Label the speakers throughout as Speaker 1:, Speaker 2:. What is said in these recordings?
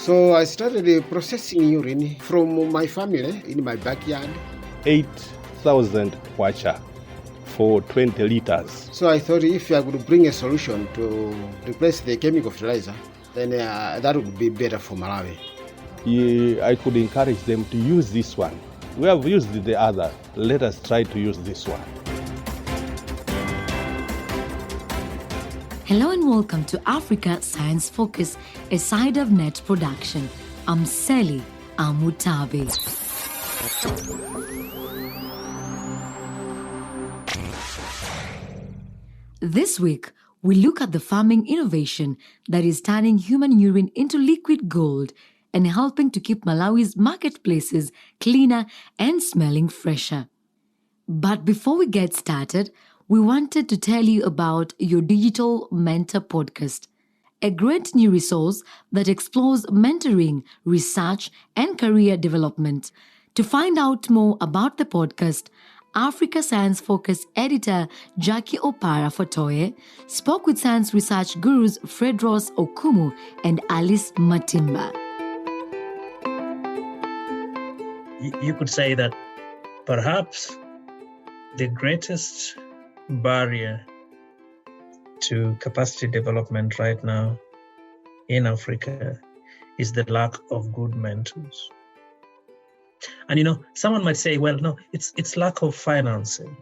Speaker 1: So I started processing urine from my family in my backyard.
Speaker 2: 8,000 kwacha for 20 liters.
Speaker 1: So I thought if I could bring a solution to replace the chemical fertilizer, then that would be better for Malawi.
Speaker 2: I could encourage them to use this one. We have used the other. Let us try to use this one.
Speaker 3: Hello and welcome to Africa Science Focus, a side of net production. I'm Selly, Amutabi. This week, we look at the farming innovation that is turning human urine into liquid gold and helping to keep Malawi's marketplaces cleaner and smelling fresher. But before we get started, we wanted to tell you about your Digital Mentor podcast, a great new resource that explores mentoring, research, and career development. To find out more about the podcast, Africa Science Focus editor Jackie Opara Fotoye spoke with science research gurus Fredros Okumu and Alice Matimba.
Speaker 4: You could say that perhaps the greatest barrier to capacity development right now in Africa is the lack of good mentors. And someone might say, well, no, it's lack of financing.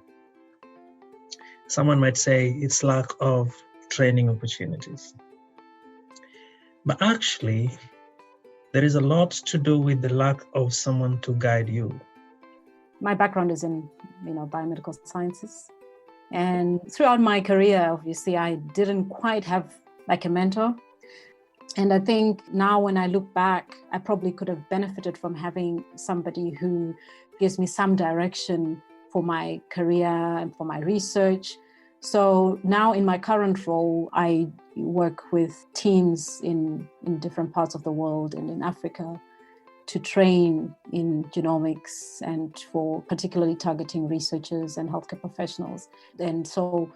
Speaker 4: Someone might say it's lack of training opportunities. But actually, there is a lot to do with the lack of someone to guide you.
Speaker 5: My background is in, biomedical sciences. And throughout my career, obviously, I didn't quite have like a mentor. And I think now when I look back, I probably could have benefited from having somebody who gives me some direction for my career and for my research. So now in my current role, I work with teams in different parts of the world and in Africa to train in genomics and for particularly targeting researchers and healthcare professionals. And so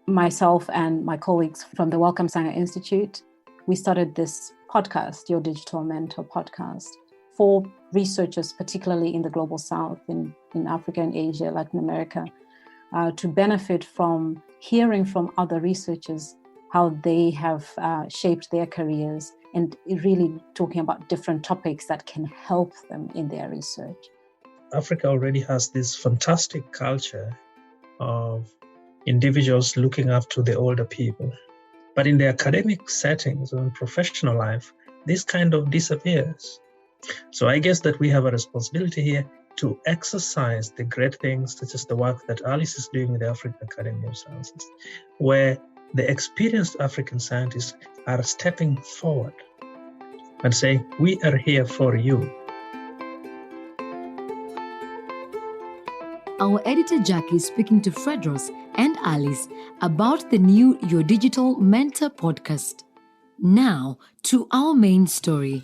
Speaker 5: myself and my colleagues from the Wellcome Sanger Institute, we started this podcast, Your Digital Mentor podcast, for researchers, particularly in the Global South, in Africa and Asia, Latin America, to benefit from hearing from other researchers how they have shaped their careers and really talking about different topics that can help them in their research.
Speaker 4: Africa already has this fantastic culture of individuals looking up to the older people. But in the academic settings or in professional life, this kind of disappears. So I guess that we have a responsibility here to exercise the great things, such as the work that Alice is doing with the African Academy of Sciences, where the experienced African scientists are stepping forward and saying, we are here for you.
Speaker 3: Our editor Jackie is speaking to Fredros and Alice about the new Your Digital Mentor podcast. Now to our main story.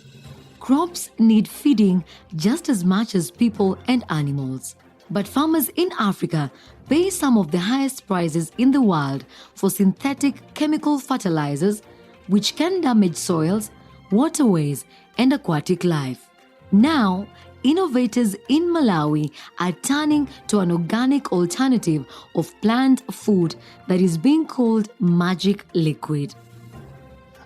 Speaker 3: Crops need feeding just as much as people and animals. But farmers in Africa pay some of the highest prices in the world for synthetic chemical fertilizers, which can damage soils, waterways, and aquatic life. Now, innovators in Malawi are turning to an organic alternative of plant food that is being called magic liquid.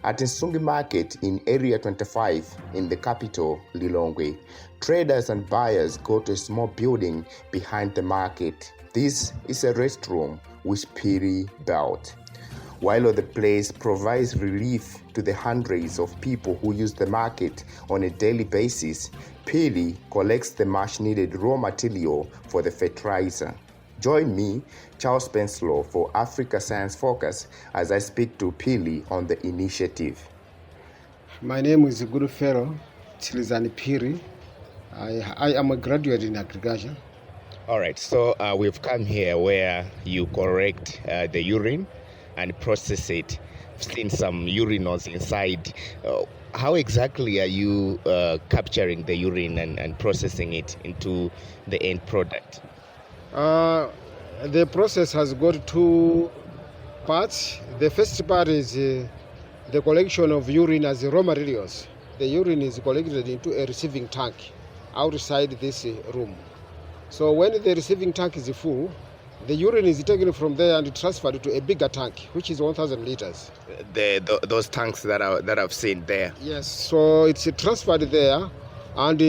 Speaker 6: At Nsungi Market in Area 25 in the capital, Lilongwe, traders and buyers go to a small building behind the market. This is a restroom with Piri built. While the place provides relief to the hundreds of people who use the market on a daily basis, Pili collects the much-needed raw material for the fertilizer. Join me, Charles Penslow, for Africa Science Focus as I speak to Pili on the initiative.
Speaker 1: My name is Guru Pharaoh Chilizani Piri. I am a graduate in agriculture.
Speaker 7: All right, so we've come here where you correct the urine and process it. I've seen some urinals inside. How exactly are you capturing the urine and processing it into the end product?
Speaker 1: The process has got two parts. The first part is the collection of urine as raw materials. the urine is collected into a receiving tank outside this room. So when the receiving tank is full, the urine is taken from there and transferred to a bigger tank, which is 1,000 liters.
Speaker 7: Those tanks that I've seen there.
Speaker 1: Yes, so it's transferred there, and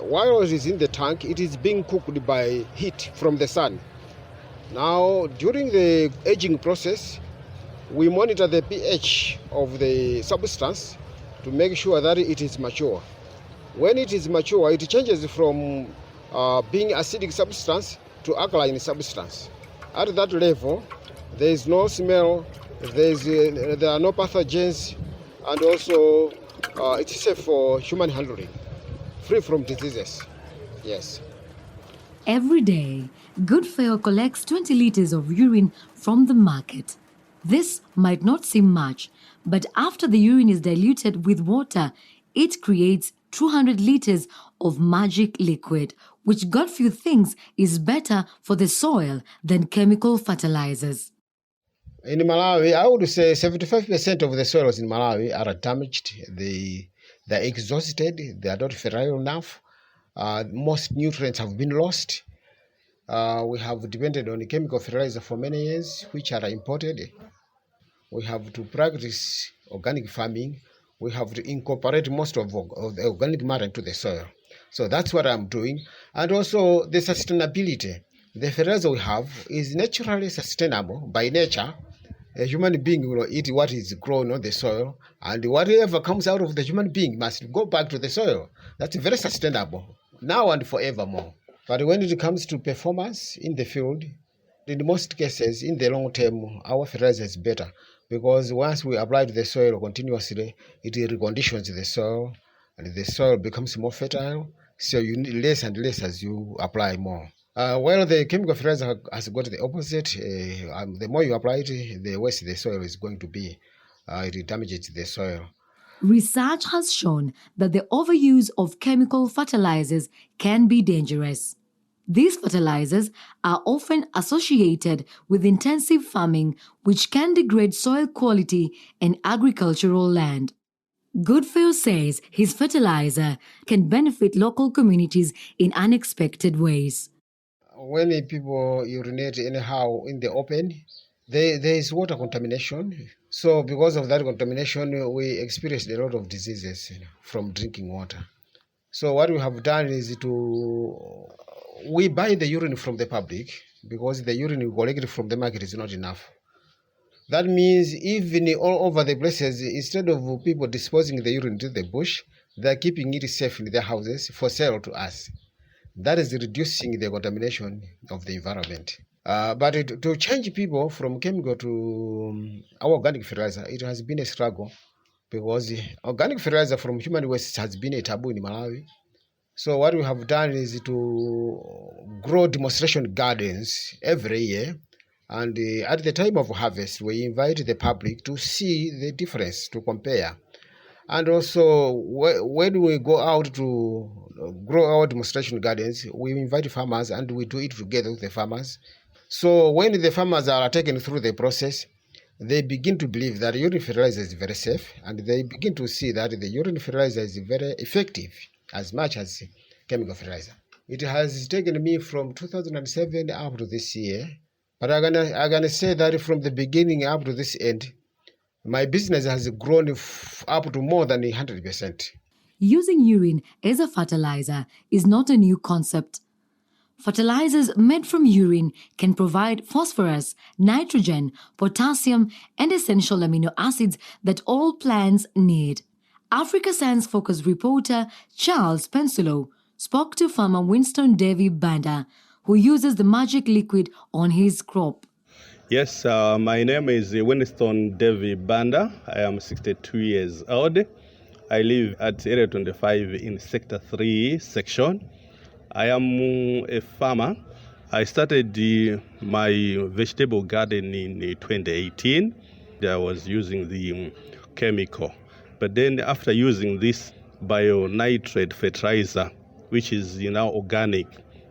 Speaker 1: while it is in the tank, it is being cooked by heat from the sun. Now, during the aging process, we monitor the pH of the substance to make sure that it is mature. When it is mature, it changes from being acidic substance to alkaline substance. At that level, there is no smell, there are no pathogens, and also it's safe for human handling, free from diseases. Yes.
Speaker 3: Every day, Goodfare collects 20 liters of urine from the market. This might not seem much, but after the urine is diluted with water, it creates 200 liters of magic liquid, which Godfrey thinks is better for the soil than chemical fertilizers.
Speaker 1: In Malawi, I would say 75% of the soils in Malawi are damaged. They're exhausted, they are not fertile enough. Most nutrients have been lost. We have depended on chemical fertilizer for many years, which are imported. We have to practice organic farming. We have to incorporate most of the organic matter into the soil. So that's what I'm doing. And also the sustainability. The fertilizer we have is naturally sustainable by nature. A human being will eat what is grown on the soil, and whatever comes out of the human being must go back to the soil. That's very sustainable, now and forevermore. But when it comes to performance in the field, in most cases, in the long term, our fertilizer is better, because once we apply to the soil continuously, it reconditions the soil, and the soil becomes more fertile, so you need less and less as you apply more. While the chemical fertilizer has got the opposite, the more you apply it, the worse the soil is going to be. It damages the soil.
Speaker 3: Research has shown that the overuse of chemical fertilizers can be dangerous. These fertilizers are often associated with intensive farming, which can degrade soil quality and agricultural land. Goodfare says his fertilizer can benefit local communities in unexpected ways.
Speaker 1: When people urinate anyhow in the open, there is water contamination. So because of that contamination, we experienced a lot of diseases from drinking water. So what we have done is we buy the urine from the public, because the urine we collect from the market is not enough. That means even all over the places, instead of people disposing the urine to the bush, they're keeping it safe in their houses for sale to us. That is reducing the contamination of the environment. But to change people from chemical to our organic fertilizer, it has been a struggle, because organic fertilizer from human waste has been a taboo in Malawi. So what we have done is to grow demonstration gardens every year. And at the time of harvest, we invite the public to see the difference, to compare. And also, when we go out to grow our demonstration gardens, we invite farmers and we do it together with the farmers. So when the farmers are taken through the process, they begin to believe that urine fertilizer is very safe, and they begin to see that the urine fertilizer is very effective as much as chemical fertilizer. It has taken me from 2007 up to this year, but I'm gonna say that from the beginning up to this end, my business has grown up to more than 100%.
Speaker 3: Using urine as a fertilizer is not a new concept. Fertilizers made from urine can provide phosphorus, nitrogen, potassium, and essential amino acids that all plants need. Africa Science Focus reporter Charles Pensulo spoke to farmer Winston Davy Banda, who uses the magic liquid on his crop.
Speaker 2: Yes, my name is Winston Davy Banda. I am 62 years old. I live at Area 25 in Sector 3 section. I am a farmer. I started my vegetable garden in 2018. I was using the chemical. But then after using this bio-nitrate fertilizer, which is now organic,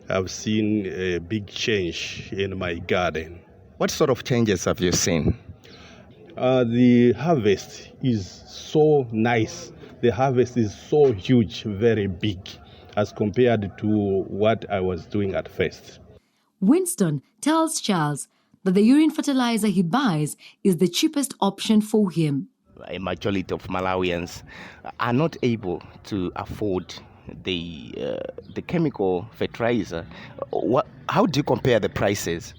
Speaker 2: I've seen a big change in my garden.
Speaker 7: What sort of changes have you seen?
Speaker 2: The harvest is so nice. the harvest is so huge, very big, as compared to what I was doing at first.
Speaker 3: Winston tells Charles that the urine fertilizer he buys is the cheapest option for him.
Speaker 7: A majority of Malawians are not able to afford the chemical fertilizer. How do you compare the prices?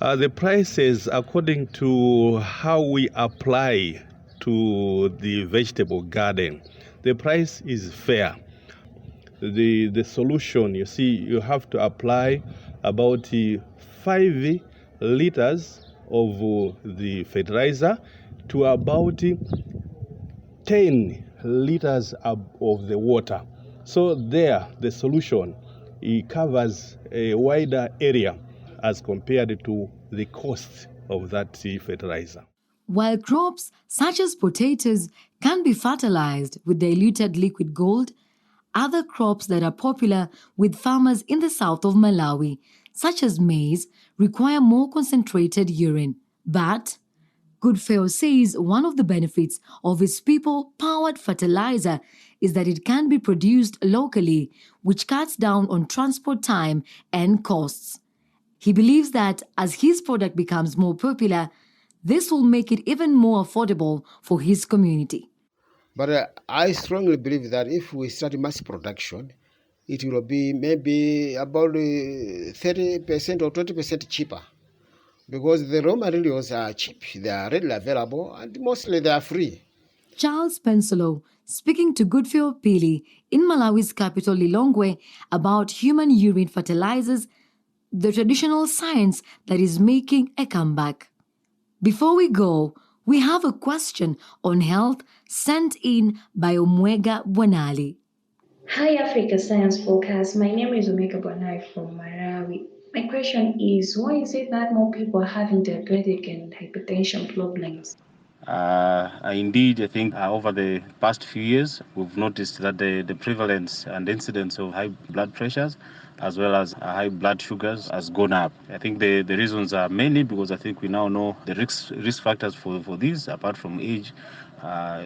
Speaker 2: The prices, according to how we apply to the vegetable garden, the price is fair. The solution, you see, you have to apply about 5 liters of the fertilizer to about 10 liters of the water. So there, the solution, it covers a wider area as compared to the cost of that fertilizer.
Speaker 3: While crops such as potatoes can be fertilized with diluted liquid gold, other crops that are popular with farmers in the south of Malawi, such as maize, require more concentrated urine. But Goodfellow says one of the benefits of his people-powered fertilizer is that it can be produced locally, which cuts down on transport time and costs. He believes that as his product becomes more popular, this will make it even more affordable for his community.
Speaker 1: But I strongly believe that if we start mass production, it will be maybe about 30% or 20% cheaper, because the raw materials are cheap, they are readily available, and mostly they are free.
Speaker 3: Charles Pensolo speaking to Goodfellow Pili in Malawi's capital Lilongwe about human urine fertilizers, the traditional science that is making a comeback. Before we go, we have a question on health sent in by Omega Bwanali.
Speaker 8: Hi Africa Science Focus. My name is Omega Bwanali from Malawi. My question is, why is it that more people are having diabetic and hypertension problems?
Speaker 9: Indeed, I think over the past few years, we've noticed that the prevalence and incidence of high blood pressures as well as high blood sugars has gone up. I think the reasons are mainly because I think we now know the risk factors for these, apart from age,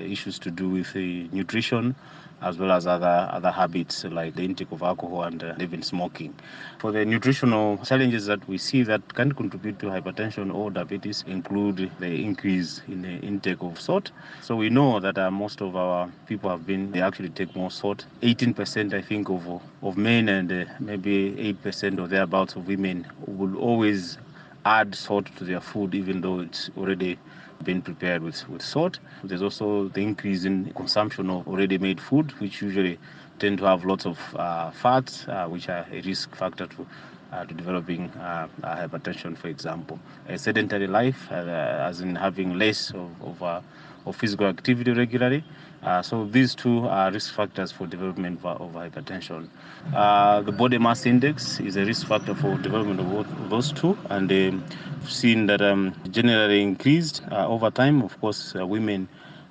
Speaker 9: issues to do with nutrition, as well as other habits like the intake of alcohol and even smoking. For the nutritional challenges that we see that can contribute to hypertension or diabetes include the increase in the intake of salt. So we know that most of our people they actually take more salt. 18% I think of men and maybe 8% or thereabouts of women will always add salt to their food even though it's already been prepared with salt. There's also the increase in consumption of already made food, which usually tend to have lots of fats, which are a risk factor to developing hypertension, for example. A sedentary life, as in having less of physical activity regularly. So these two are risk factors for development of hypertension. The body mass index is a risk factor for development of those two, and we've seen that generally increased over time. Of course, women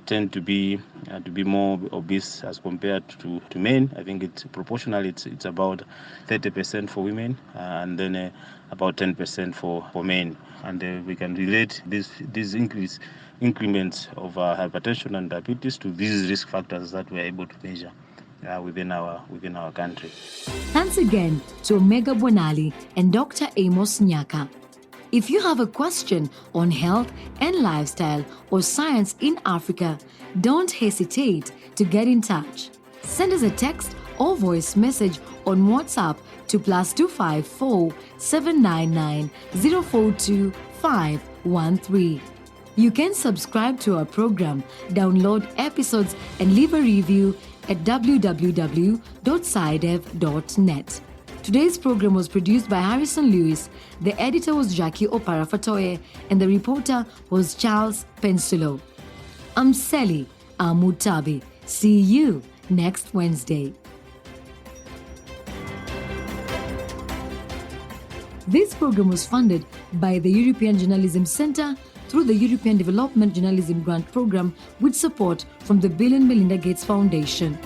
Speaker 9: tend to be more obese as compared to men. I think it's proportional. It's about 30% for women, and then about 10% for men. And we can relate these increments of hypertension and diabetes to these risk factors that we're able to measure within our country.
Speaker 3: Thanks again to Omega Bwanali and Dr. Amos Nyaka. If you have a question on health and lifestyle or science in Africa, don't hesitate to get in touch. Send us a text or voice message on WhatsApp to +254 799 042 513. You can subscribe to our program, download episodes, and leave a review at www.sidev.net. Today's program was produced by Harrison Lewis, the editor was Jackie Oparafatoye, and the reporter was Charles Pensulo. I'm Selly Amutabi. See you next Wednesday. This program was funded by the European Journalism Centre through the European Development Journalism Grant Programme with support from the Bill and Melinda Gates Foundation.